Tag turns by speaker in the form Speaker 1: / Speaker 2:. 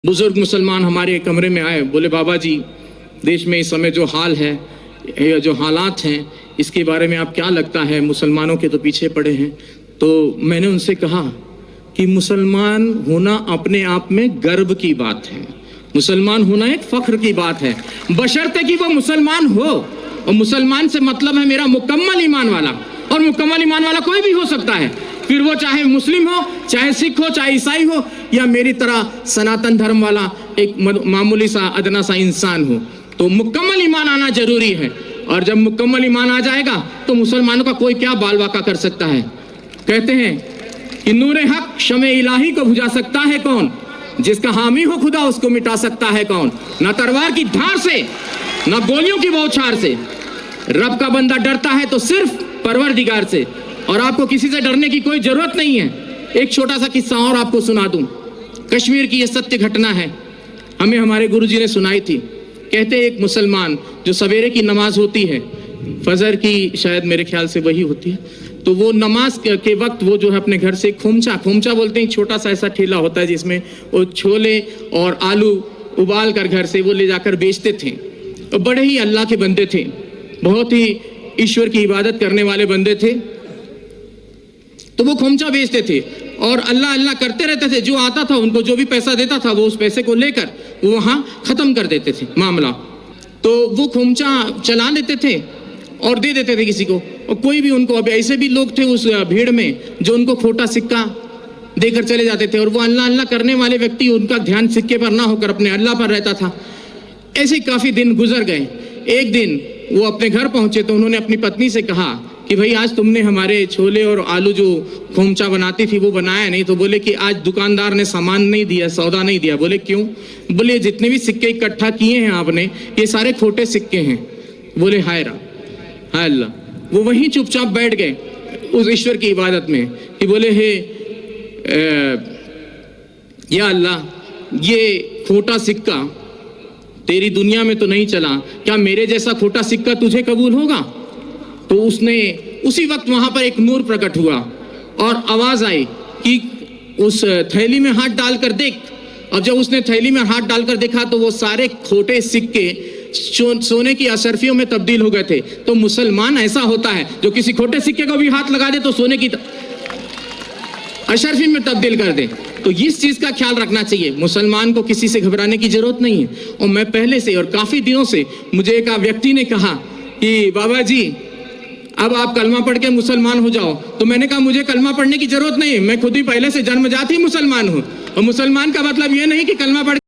Speaker 1: बुजुर्ग मुसलमान हमारे कमरे में आए, बोले बाबा जी देश में इस समय जो हाल है, जो हालात हैं, इसके बारे में आप क्या लगता है? मुसलमानों के तो पीछे पड़े हैं। तो मैंने उनसे कहा कि मुसलमान होना अपने आप में गर्व की बात है, मुसलमान होना एक फख्र की बात है, बशर्ते कि वो मुसलमान हो। और मुसलमान से मतलब है मेरा मुकम्मल ईमान वाला, और मुकम्मल ईमान वाला कोई भी हो सकता है, फिर वो चाहे मुस्लिम हो, चाहे सिख हो, चाहे ईसाई हो, या मेरी तरह सनातन धर्म वाला एक मामूली सा अदना सा इंसान हो। तो मुकम्मल ईमान आना जरूरी है, और जब मुकम्मल ईमान आ जाएगा तो मुसलमानों का कोई क्या बाल वाका कर सकता है। कहते हैं कि नूरे हक शमे इलाही को बुझा सकता है कौन, जिसका हामी हो खुदा उसको मिटा सकता है कौन। ना तलवार की धार से, ना गोलियों की बौछार से, रब का बंदा डरता है तो सिर्फ परवरदिगार से, और आपको किसी से डरने की कोई जरूरत नहीं है। एक छोटा सा किस्सा और आपको सुना दूं। कश्मीर की यह सत्य घटना है, हमें हमारे गुरुजी ने सुनाई थी। कहते एक मुसलमान जो सवेरे की नमाज होती है, फजर की शायद मेरे ख्याल से वही होती है, तो वो नमाज के वक्त वो जो है अपने घर से खोमचा बोलते हैं, छोटा सा ऐसा ठेला होता है जिसमें वो छोले और आलू उबाल कर घर से वो ले जाकर बेचते थे। तो बड़े ही अल्लाह के बंदे थे, बहुत ही ईश्वर की इबादत करने वाले बंदे थे। तो वो खोमचा बेचते थे और अल्लाह अल्लाह करते रहते थे। जो आता था उनको जो भी पैसा देता था वो उस पैसे को लेकर वो वहाँ ख़त्म कर देते थे मामला। तो वो खोमचा चला लेते थे और दे देते थे किसी को, और कोई भी उनको, अब ऐसे भी लोग थे उस भीड़ में जो उनको खोटा सिक्का देकर चले जाते थे, और वो अल्लाह अल्लाह करने वाले व्यक्ति, उनका ध्यान सिक्के पर ना होकर अपने अल्लाह पर रहता था। ऐसे काफ़ी दिन गुजर गए। एक दिन वो अपने घर पहुंचे तो उन्होंने अपनी पत्नी से कहा कि भाई आज तुमने हमारे छोले और आलू जो खोमचा बनाती थी वो बनाया नहीं। तो बोले कि आज दुकानदार ने सामान नहीं दिया, सौदा नहीं दिया। बोले क्यों? बोले जितने भी सिक्के इकट्ठा किए हैं आपने, ये सारे खोटे सिक्के हैं। बोले हाय अल्लाह। वो वहीं चुपचाप बैठ गए उस ईश्वर की इबादत में कि बोले हे या अल्लाह, ये खोटा सिक्का तेरी दुनिया में तो नहीं चला, क्या मेरे जैसा खोटा सिक्का तुझे कबूल होगा? तो उसने उसी वक्त वहां पर एक नूर प्रकट हुआ और आवाज आई कि उस थैली में हाथ डालकर देख। और जब उसने थैली में हाथ डालकर देखा तो वो सारे खोटे सिक्के सोने की अशर्फियों में तब्दील हो गए थे। तो मुसलमान ऐसा होता है जो किसी खोटे सिक्के को भी हाथ लगा दे तो सोने की अशर्फी में तब्दील कर दे। तो इस चीज का ख्याल रखना चाहिए, मुसलमान को किसी से घबराने की जरूरत नहीं है। और मैं पहले से और काफी दिनों से, मुझे एक व्यक्ति ने कहा कि बाबा जी अब आप कलमा पढ़ के मुसलमान हो जाओ। तो मैंने कहा मुझे कलमा पढ़ने की जरूरत नहीं, मैं खुद ही पहले से जन्मजात ही मुसलमान हूँ। और मुसलमान का मतलब ये नहीं कि कलमा पढ़